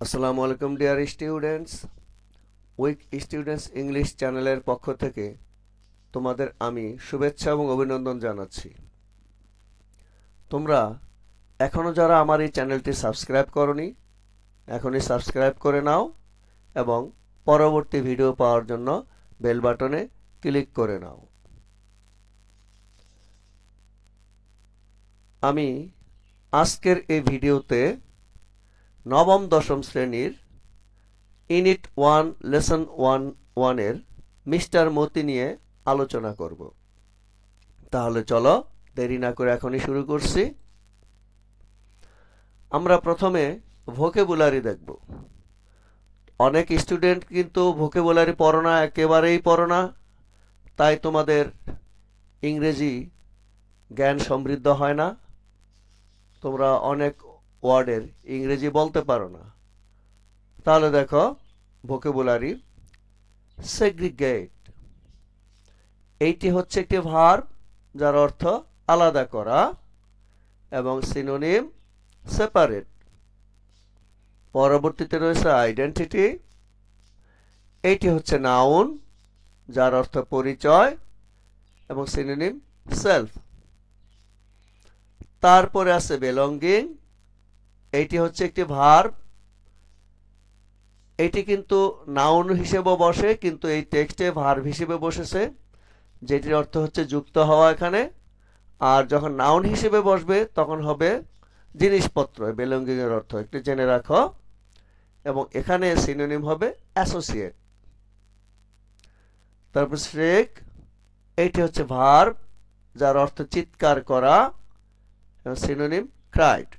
আসসালামু আলাইকুম dear students. Week students English চ্যানেলের পক্ষ থেকে তোমাদের আমি শুভেচ্ছা এবং অভিনন্দন জানাচ্ছি। তোমরা এখনও যারা আমার এই চ্যানেলটি সাবস্ক্রাইব করনি, এখনই সাবস্ক্রাইব করে নাও এবং পরবর্তী ভিডিও পাওয়ার জন্য বেল বাটনে ক্লিক করে নাও। আমি আজকের এই ভিডিওতে নবম দশম শ্রেণীর ইউনিট 1 লেসন 1 এর মিস্টার মতি নিয়ে আলোচনা করব। তাহলে চলো দেরি না করে এখনই শুরু করছি। আমরা প্রথমে ভোকাবুলারি দেখব। অনেক স্টুডেন্ট কিন্তু ভোকাবুলারি পড়ো না, একেবারেই পড়ো না, তাই তোমাদের ইংরেজি জ্ঞান সমৃদ্ধ হয় না, তোমরা অনেক ওয়ার্ডের ইংরেজি বলতে পারো না। তাহলে দেখো ভোকাবুলারি সেগ্রিগেট, এইটি হচ্ছে একটি ভার্ব যার অর্থ আলাদা করা এবং সিনোনিম সেপারেট। পরবর্তীতে রয়েছে আইডেন্টিটি, এইটি হচ্ছে নাউন যার অর্থ পরিচয় এবং সিনোনিম সেলফ। তারপরে আছে বিলঙ্গিং, এইটি হচ্ছে একটি ভার্ব, এটি কিন্তু নাউন হিসেবে বসে কিন্তু এই টেক্সটে ভার্ব হিসেবে বসেছে, যেটির অর্থ হচ্ছে যুক্ত হওয়া এখানে। আর যখন নাউন হিসেবে বসবে তখন হবে জিনিসপত্র। বিলঙ্গিং এর অর্থ একটু জেনে রাখো। এবং এখানে সিনোনিম হবে অ্যাসোসিয়েট। তারপর স্ট্রেক, এইটি হচ্ছে ভার্ব যার অর্থ চিৎকার করা এবং সিনোনিম ক্রাইড।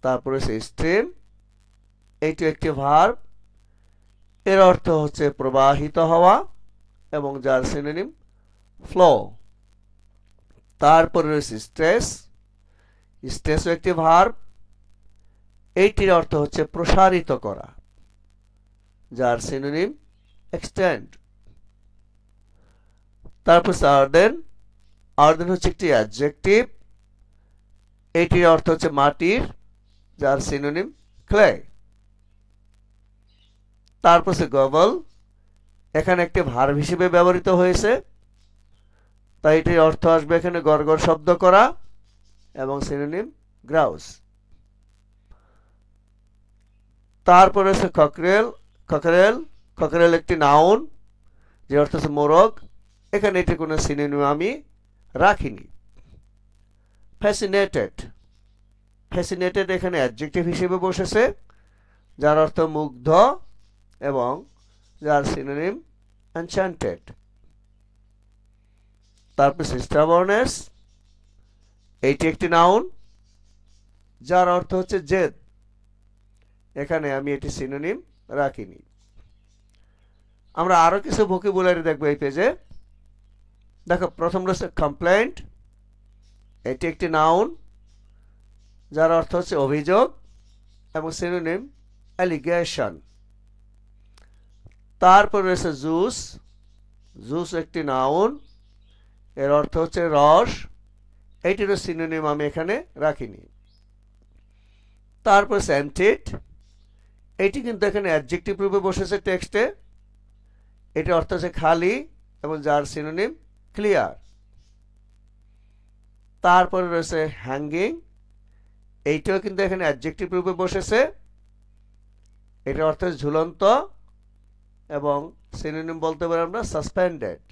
তারপরে স্ট্রিম, এইটি একটি ভার্ব, এর অর্থ হচ্ছে প্রবাহিত হওয়া এবং যার সিনোনিম ফ্লো। তারপরে রয়েছে স্ট্রেস, স্ট্রেসও একটি ভার্ব, এইটির অর্থ হচ্ছে প্রসারিত করা যার সিনোনিম এক্সটেন্ড। তারপর আর্দেন, আর্দেন হচ্ছে একটি অ্যাডজেক্টিভ, এইটির অর্থ হচ্ছে মাটির যার সিনোনিম ক্লে। তারপর গবল, এখানে একটি ভার্ব হিসেবে ব্যবহৃত হয়েছে, তাই এটির অর্থ আসবে এখানে গড়গড় শব্দ করা এবং সিনোনিম গ্রাউস। তারপর আছে ককরেল, ককরেল, ককরেল একটি নাউন যে অর্থ হচ্ছে মোরগ, এখানে এটি কোনো সিনোনিম আমি রাখিনি। ফ্যাসিনেটেড, ফ্যাসিনেটেড এখানে অ্যাডজেক্টিভ হিসেবে বসেছে যার অর্থ মুগ্ধ এবং যার সিনোনিম এনচ্যান্টেড। তারপর স্টাবর্নেস, এইটি একটি নাউন যার অর্থ হচ্ছে জেদ, এখানে আমি এটি সিনোনিম রাখিনি। আমরা আরো কিছু ভোকাবুলারি দেখবো এই পেজে। দেখো প্রথম রয়েছে কমপ্লেন্ট, এটি একটি নাউন যার অর্থ হচ্ছে অভিযোগ এবং সিনোনিম অ্যালিগেশন। তারপর রয়েছে জুস, জুস একটি নাউন, এর অর্থ হচ্ছে রস, এইটিরও সিনোনিম আমি এখানে রাখিনি। তারপর সেন্টেড, এটি কিন্তু এখানে অ্যাডজেক্টিভ রূপে বসেছে টেক্সটে, এটি অর্থ হচ্ছে খালি এবং যার সিনোনিম ক্লিয়ার। তারপরে রয়েছে হ্যাঙ্গিং, এইটাও কিন্তু এখানে অ্যাডজেক্টিভ রূপে বসেছে, এটার অর্থ ঝুলন্ত এবং সিনোনিম বলতে পারি আমরা সাসপেন্ডেড।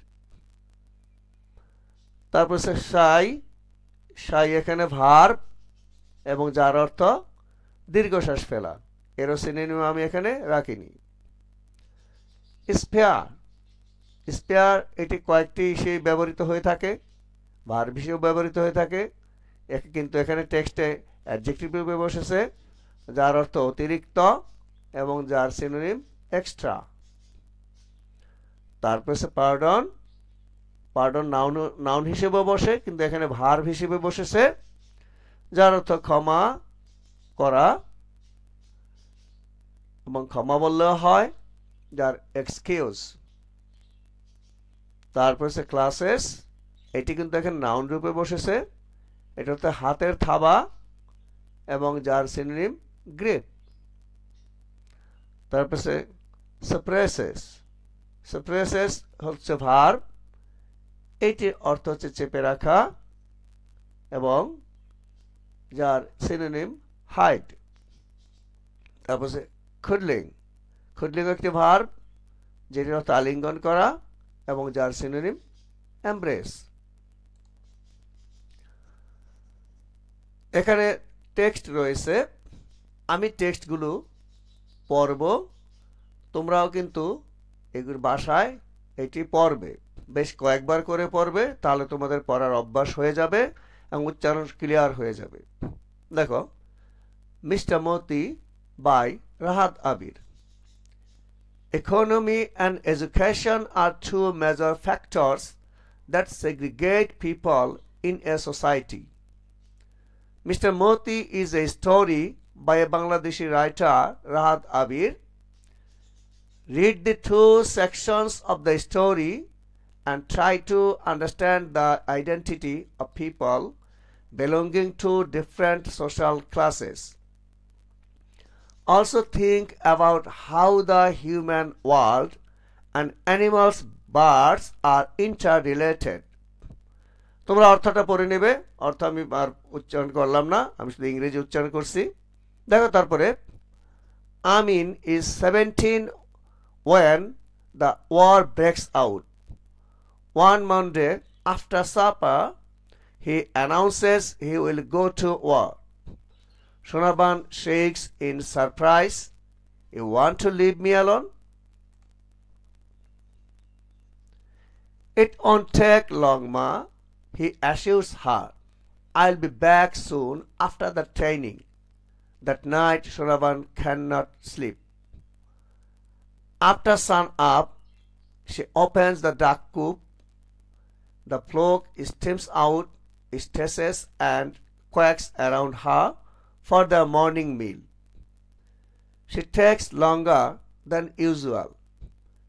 তারপর শাই, শাই এখানে ভার্ব এবং যার অর্থ দীর্ঘশ্বাস ফেলা, এরও সিনোনিম আমি এখানে রাখিনি। স্পেয়ার, স্পেয়ার এটি কয়েকটি হিসেবে ব্যবহৃত হয়ে থাকে, ভার্ব হিসেবে ব্যবহৃত হয়ে থাকে, কিন্তু এখানে টেক্সটে অ্যাডজেক্টিভ রূপে বসেছে যার অর্থ অতিরিক্ত এবং যার সিনোনিম এক্সট্রা। তারপর পার্ডন, পার্ডন নাউন, নাউন হিসেবে বসে কিন্তু এখানে ভার্ব হিসেবে বসেছে যার অর্থ ক্ষমা করা এবং ক্ষমা বললেও হয় যার এক্সকিউজ। তারপর ক্লাসেস, এটি কিন্তু এখানে নাউন রূপে বসেছে, এটা হচ্ছে হাতের থাবা এবং যার সিনোনিম গ্রিপ। তারপরে suppresses suppresses হচ্ছে ভার্ব, এইটির অর্থ হচ্ছে চেপে রাখা এবং যার সিনোনিম হাইড। তারপরে খুডলিং খুডলিং একটি ভার্ব যেটির অর্থ আলিঙ্গন করা এবং যার সিনোনিম এমব্রেস। এখানে টেক্সট রয়েছে, আমি টেক্সটগুলো পড়ব, তোমরাও কিন্তু এগুলো বাসায় এটি পড়বে, বেশ কয়েকবার করে পড়বে, তাহলে তোমাদের পড়ার অভ্যাস হয়ে যাবে এবং উচ্চারণ ক্লিয়ার হয়ে যাবে। দেখো, mister Moti by Rahat Abir. Economy and education are two major factors that segregate people in a society. Mr. Moti is a story by a Bangladeshi writer, Rahat Abir. Read the two sections of the story and try to understand the identity of people belonging to different social classes. Also think about how the human world and animals, birds are interrelated. তোমরা অর্থটা পড়ে নেবে, অর্থ আমি আর উচ্চারণ করলাম না, আমি শুধু ইংরেজি উচ্চারণ করছি। দেখো, তারপরে Amin is 17 when the war breaks out. One Monday after supper, he announces he will go to war. Shonavan shakes in surprise. You want to leave me alone? It won't take long, Ma, he assures her. I'll be back soon after the training. That night, Shonavan cannot sleep. After sun up, she opens the duck coop. The flock steams out, stresses and quacks around her for the morning meal. She takes longer than usual.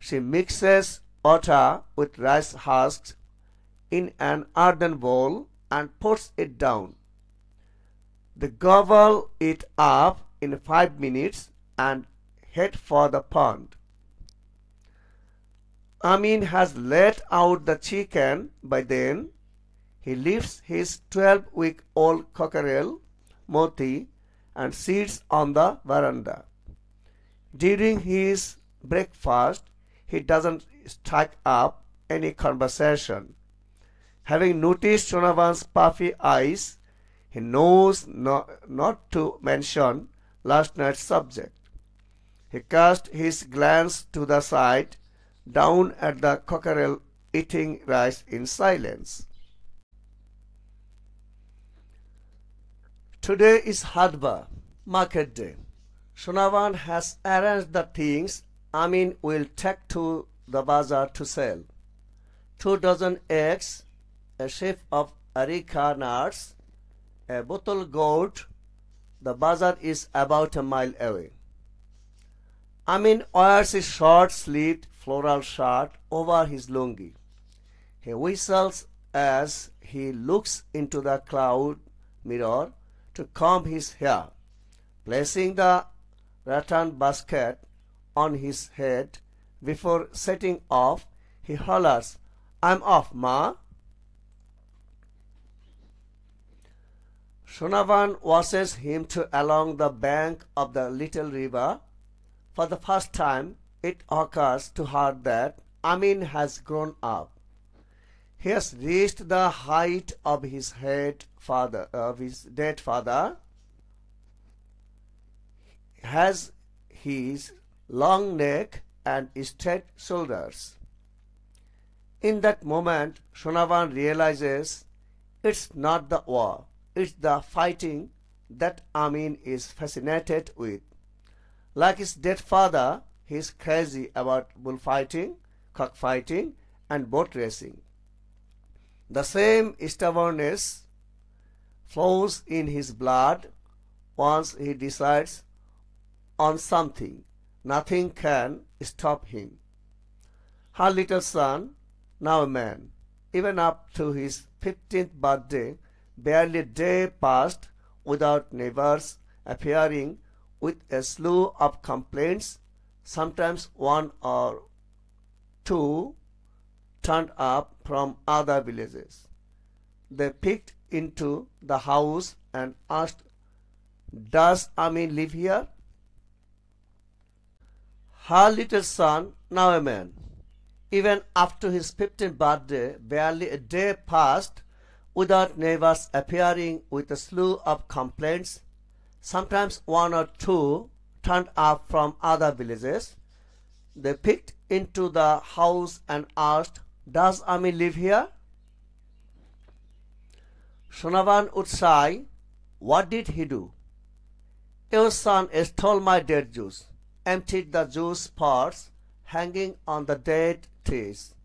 She mixes water with rice husks in an earthen bowl and puts it down. They gobble it up in 5 minutes and head for the pond. Amin has let out the chicken by then. He lifts his 12-week-old cockerel, Moti, and sits on the veranda. During his breakfast, he doesn't strike up any conversation. Having noticed Shonavan's puffy eyes, he knows not to mention last night's subject. He cast his glance to the side, down at the cockerel eating rice in silence. Today is Hadba, market day. Shonavan has arranged the things Amin will take to the bazaar to sell. 2 dozen eggs, a sheaf of areca nuts, a bottle goat. The bazaar is about a mile away. Amin wears his short-sleeved floral shirt over his lungi. He whistles as he looks into the cloud mirror to comb his hair. Placing the rattan basket on his head before setting off, he hollers, "I'm off, Ma." Shonavan watches him along the bank of the little river. For the first time, it occurs to her that Amin has grown up. He has reached the height of his dead father, has his long neck and straight shoulders. In that moment, Shonavan realizes it's not the war, it's the fighting that Amin is fascinated with. Like his dead father, he is crazy about bullfighting, cockfighting, and boat racing. The same stubbornness flows in his blood. Once he decides on something, nothing can stop him. Her little son, now a man, even up to his 15th birthday, barely a day passed without neighbors appearing with a slew of complaints, sometimes one or two turned up from other villages. They peeked into the house and asked, "Does Amin live here?" Her little son, now a man, even after his 15th birthday, barely a day passed without neighbors appearing with a slew of complaints. Sometimes one or two turned up from other villages. They peeked into the house and asked, "Does Amin live here?" Shonavan would sigh, "What did he do?" "Your son stole my date juice, emptied the juice pots hanging on the date trees."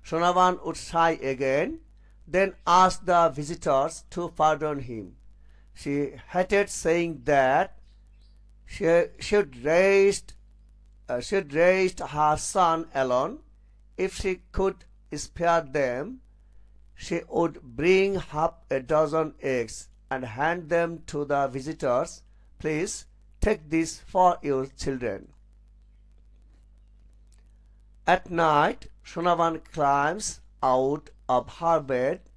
Shonavan would sigh again, then ask the visitors to pardon him. She hated saying that she'd raised her son alone. If she could spare them, she would bring half a dozen eggs and hand them to the visitors. "Please take this for your children." At night, Shonavan climbs out of her bed,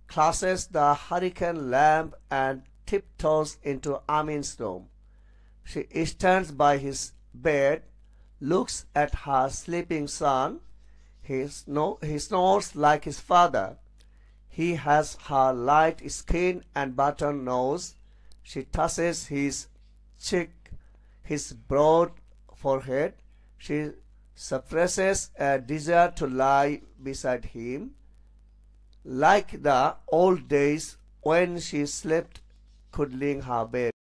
clashes the hurricane lamp, and tiptoes into Amin's room. She stands by his bed, looks at her sleeping son. He snores like his father. He has her light skin and button nose. She touches his cheek, his broad forehead. She suppresses a desire to lie beside him, like the old days when she slept cuddling her bed.